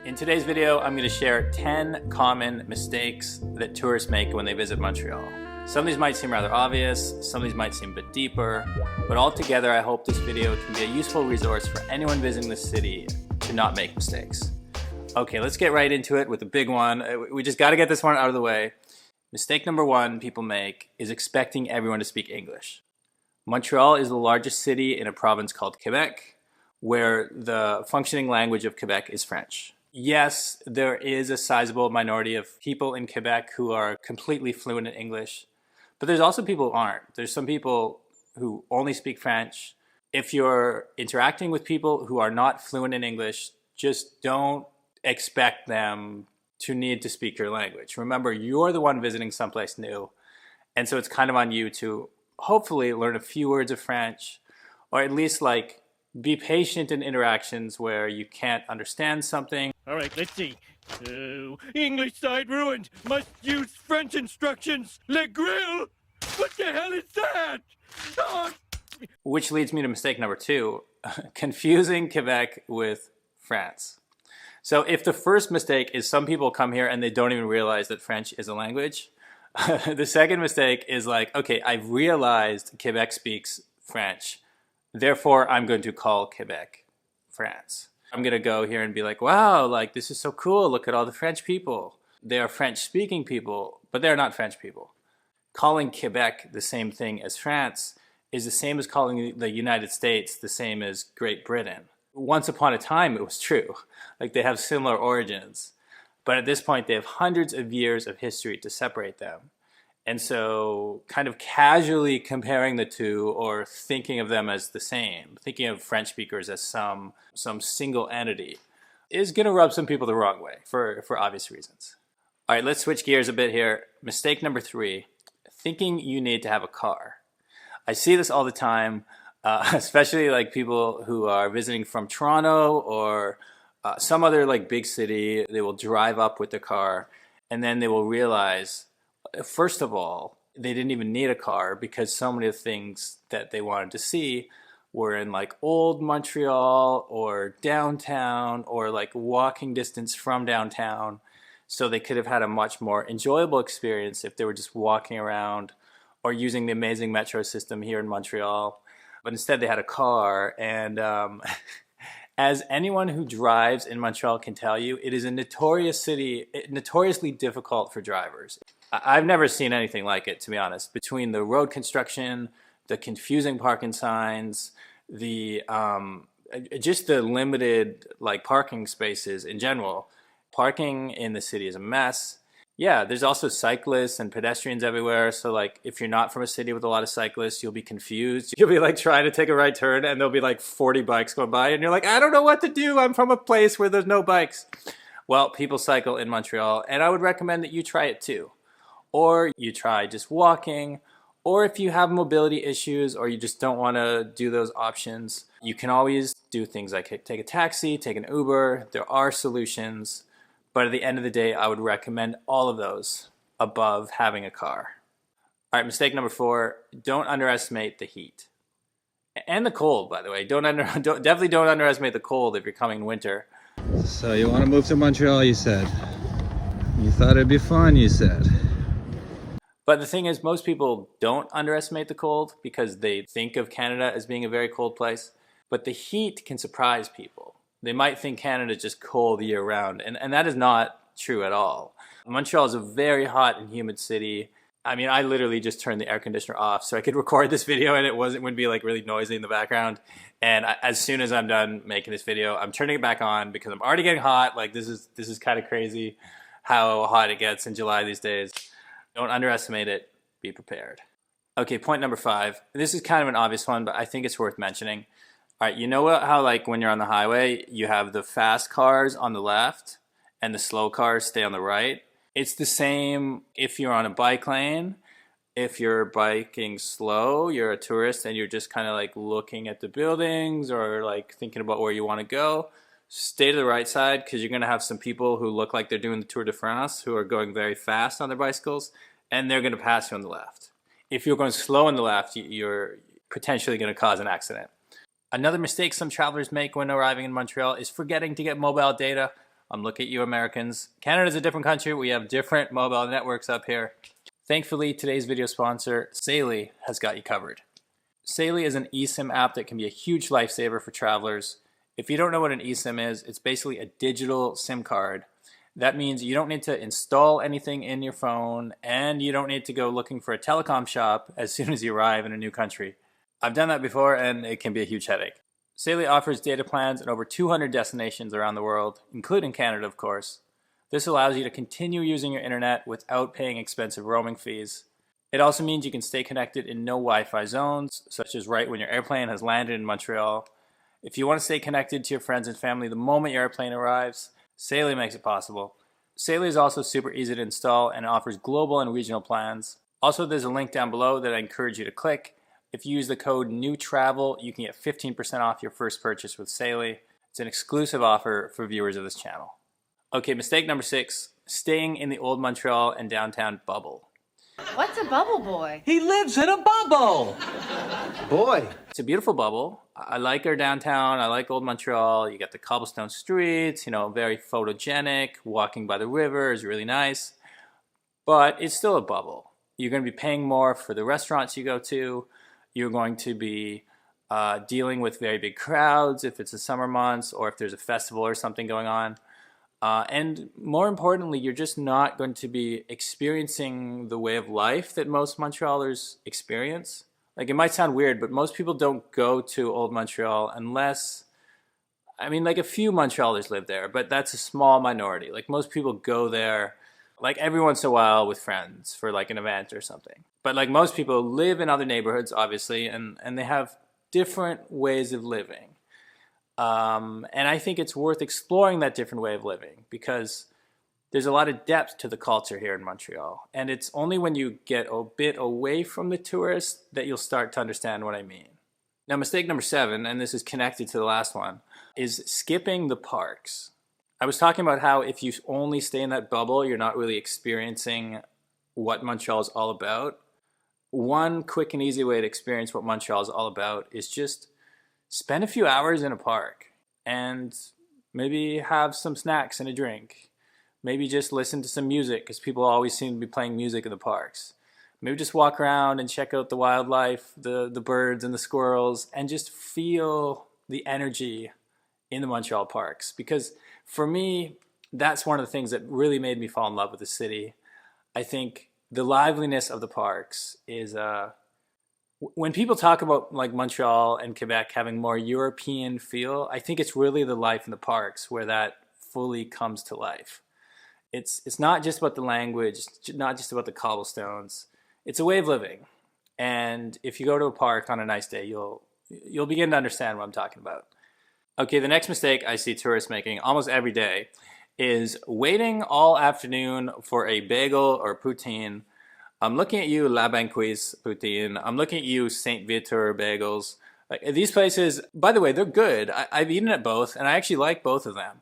In today's video, I'm going to share 10 common mistakes that tourists make when they visit Montreal. Some of these might seem rather obvious, some of these might seem a bit deeper, but altogether I hope this video can be a useful resource for anyone visiting the city to not make mistakes. Okay, let's get right into it with the big one. We just got to get this one out of the way. Mistake number one people make is expecting everyone to speak English. Montreal is the largest city in a province called Quebec, where the functioning language of Quebec is French. Yes, there is a sizable minority of people in Quebec who are completely fluent in English, but there's also people who aren't. There's some people who only speak French. If you're interacting with people who are not fluent in English, just don't expect them to need to speak your language. Remember, you're the one visiting someplace new, and so it's kind of on you to hopefully learn a few words of French, or at least be patient in interactions where you can't understand something. All right, let's see. English side ruined. Must use French instructions. Le grill. What the hell is that? Oh. Which leads me to mistake number two, confusing Quebec with France. So if the first mistake is some people come here and they don't even realize that French is a language, the second mistake is okay, I've realized Quebec speaks French. Therefore, I'm going to call Quebec France. I'm going to go here and be like, wow, this is so cool. Look at all the French people. They are French-speaking people, but they're not French people. Calling Quebec the same thing as France is the same as calling the United States the same as Great Britain. Once upon a time, it was true. They have similar origins. But at this point, they have hundreds of years of history to separate them. And so kind of casually comparing the two or thinking of them as the same, thinking of French speakers as some single entity, is going to rub some people the wrong way for obvious reasons. All right, let's switch gears a bit here. Mistake number three, thinking you need to have a car. I see this all the time, especially people who are visiting from Toronto or some other big city. They will drive up with their car and then they will realize, first of all, they didn't even need a car because so many of the things that they wanted to see were in old Montreal or downtown or walking distance from downtown. So they could have had a much more enjoyable experience if they were just walking around or using the amazing metro system here in Montreal. But instead they had a car, and as anyone who drives in Montreal can tell you, it is a notoriously difficult for drivers. I've never seen anything like it, to be honest. Between the road construction, the confusing parking signs, just the limited parking spaces in general. Parking in the city is a mess. Yeah, there's also cyclists and pedestrians everywhere. So if you're not from a city with a lot of cyclists, you'll be confused. You'll be trying to take a right turn and there'll be 40 bikes going by and you're I don't know what to do. I'm from a place where there's no bikes. Well, people cycle in Montreal, and I would recommend that you try it too. Or you try just walking, or if you have mobility issues or you just don't want to do those options, you can always do things like take a taxi, take an Uber. There are solutions. But at the end of the day, I would recommend all of those above having a car. All right, mistake number four, don't underestimate the heat. And the cold, by the way. Definitely don't underestimate the cold if you're coming in winter. So you want to move to Montreal, you said. You thought it'd be fun, you said. But the thing is, most people don't underestimate the cold because they think of Canada as being a very cold place. But the heat can surprise people. They might think Canada is just cold year-round, and that is not true at all. Montreal is a very hot and humid city. I mean, I literally just turned the air conditioner off so I could record this video and it wouldn't be really noisy in the background. And as soon as I'm done making this video, I'm turning it back on because I'm already getting hot. This is kind of crazy how hot it gets in July these days. Don't underestimate it. Be prepared. Okay, point number five. This is kind of an obvious one, but I think it's worth mentioning. All right, you know how when you're on the highway, you have the fast cars on the left and the slow cars stay on the right? It's the same if you're on a bike lane. If you're biking slow, you're a tourist and you're just kind of looking at the buildings or thinking about where you want to go, stay to the right side because you're going to have some people who look like they're doing the Tour de France who are going very fast on their bicycles, and they're going to pass you on the left. If you're going slow on the left, you're potentially going to cause an accident. Another mistake some travelers make when arriving in Montreal is forgetting to get mobile data Look at you Americans. Canada's a different country. We have different mobile networks up here. Thankfully, today's video sponsor, Saily, has got you covered. Saily is an eSIM app that can be a huge lifesaver for travelers. If you don't know what an eSIM is, it's basically a digital SIM card. That means you don't need to install anything in your phone, and you don't need to go looking for a telecom shop as soon as you arrive in a new country. I've done that before, and it can be a huge headache. Saily offers data plans in over 200 destinations around the world, including Canada, of course. This allows you to continue using your internet without paying expensive roaming fees. It also means you can stay connected in no Wi-Fi zones, such as right when your airplane has landed in Montreal. If you want to stay connected to your friends and family the moment your airplane arrives, Saily makes it possible. Saily is also super easy to install and offers global and regional plans. Also, there's a link down below that I encourage you to click. If you use the code NEWTRAVEL, you can get 15% off your first purchase with Saily. It's an exclusive offer for viewers of this channel. Okay, mistake number 6, staying in the old Montreal and downtown bubble. What's a bubble boy? He lives in a bubble! Boy. It's a beautiful bubble. I like our downtown. I like old Montreal. You got the cobblestone streets, very photogenic. Walking by the river is really nice. But it's still a bubble. You're going to be paying more for the restaurants you go to. You're going to be dealing with very big crowds if it's the summer months or if there's a festival or something going on. And more importantly, you're just not going to be experiencing the way of life that most Montrealers experience. Like, it might sound weird, but most people don't go to old Montreal unless, like a few Montrealers live there, but that's a small minority. Like, most people go there like every once in a while with friends for like an event or something. But like most people live in other neighborhoods, obviously, and they have different ways of living. And I think it's worth exploring that different way of living because there's a lot of depth to the culture here in Montreal. And it's only when you get a bit away from the tourists that you'll start to understand what I mean. Now, mistake number 7, and this is connected to the last one, is skipping the parks. I was talking about how if you only stay in that bubble, you're not really experiencing what Montreal is all about. One quick and easy way to experience what Montreal is all about is just spend a few hours in a park and maybe have some snacks and a drink. Maybe just listen to some music because people always seem to be playing music in the parks. Maybe just walk around and check out the wildlife, the birds and the squirrels, and just feel the energy in the Montreal parks. Because for me, that's one of the things that really made me fall in love with the city. I think the liveliness of the parks is when people talk about like Montreal and Quebec having more European feel, I think it's really the life in the parks where that fully comes to life. It's not just about the language, not just about the cobblestones. It's a way of living. And if you go to a park on a nice day, you'll begin to understand what I'm talking about. Okay, the next mistake I see tourists making almost every day is waiting all afternoon for a bagel or poutine. I'm looking at you, La Banquise poutine. I'm looking at you, Saint Viateur bagels. Like, these places, by the way, they're good. I've eaten at both, and I actually like both of them.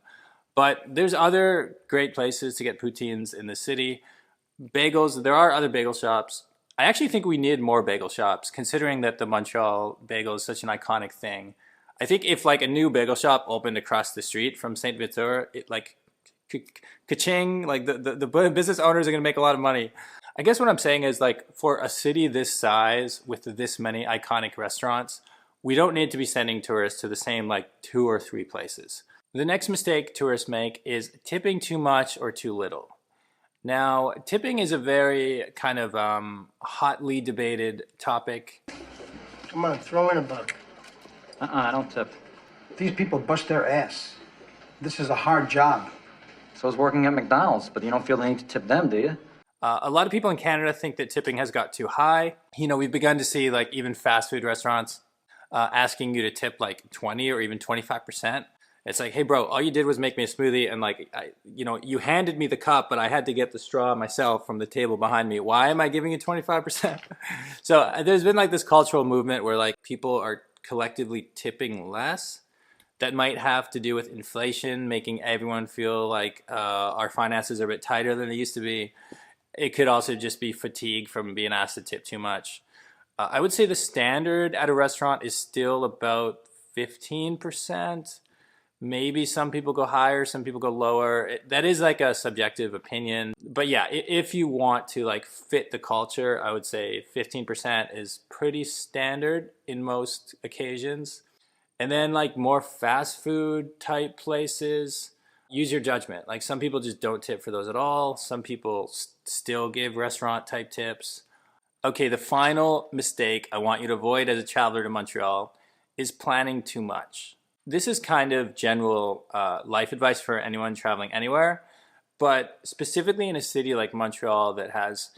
But there's other great places to get poutines in the city. Bagels, there are other bagel shops. I actually think we need more bagel shops, considering that the Montreal bagel is such an iconic thing. I think if like a new bagel shop opened across the street from Saint Viateur, it like ka-ching, like the business owners are gonna make a lot of money. I guess what I'm saying is, like, for a city this size with this many iconic restaurants, we don't need to be sending tourists to the same like 2 or 3 places. The next mistake tourists make is tipping too much or too little. Now, tipping is a very kind of hotly debated topic. Come on, throw in a buck. I don't tip. These people bust their ass. This is a hard job. So is working at McDonald's, but you don't feel the need to tip them, do you? A lot of people in Canada think that tipping has got too high. We've begun to see like even fast food restaurants asking you to tip like 20 or even 25%. It's like, hey bro, all you did was make me a smoothie and like, you handed me the cup, but I had to get the straw myself from the table behind me. Why am I giving you 25%? So there's been like this cultural movement where like people are collectively tipping less. That might have to do with inflation, making everyone feel like our finances are a bit tighter than they used to be. It could also just be fatigue from being asked to tip too much. I would say the standard at a restaurant is still about 15%. Maybe some people go higher, some people go lower. That is like a subjective opinion. But yeah, if you want to like fit the culture, I would say 15% is pretty standard in most occasions. And then like more fast food type places, use your judgment. Like some people just don't tip for those at all. Some people still give restaurant type tips. Okay, the final mistake I want you to avoid as a traveler to Montreal is planning too much. This is kind of general life advice for anyone traveling anywhere, but specifically in a city like Montreal that has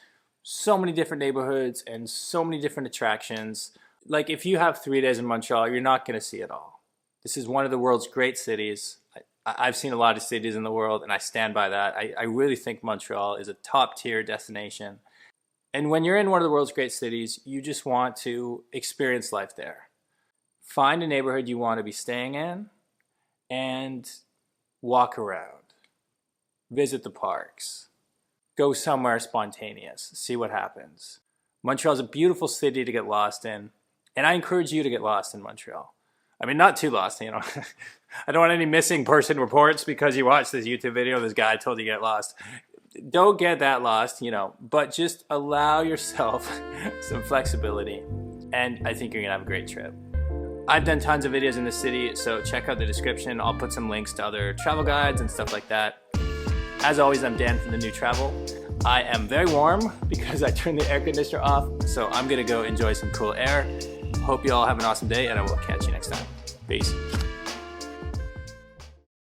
so many different neighborhoods and so many different attractions. Like if you have 3 days in Montreal, you're not going to see it all. This is one of the world's great cities. I've seen a lot of cities in the world, and I stand by that. I really think Montreal is a top-tier destination. And when you're in one of the world's great cities, you just want to experience life there. Find a neighborhood you want to be staying in and walk around. Visit the parks. Go somewhere spontaneous. See what happens. Montreal is a beautiful city to get lost in, and I encourage you to get lost in Montreal. I mean, not too lost, you know. I don't want any missing person reports because you watched this YouTube video, this guy told you to get lost. Don't get that lost, you know, but just allow yourself some flexibility, and I think you're gonna have a great trip. I've done tons of videos in the city, so check out the description. I'll put some links to other travel guides and stuff like that. As always, I'm Dan from The New Travel. I am very warm because I turned the air conditioner off, so I'm gonna go enjoy some cool air. Hope you all have an awesome day, and I will catch you next time. Peace.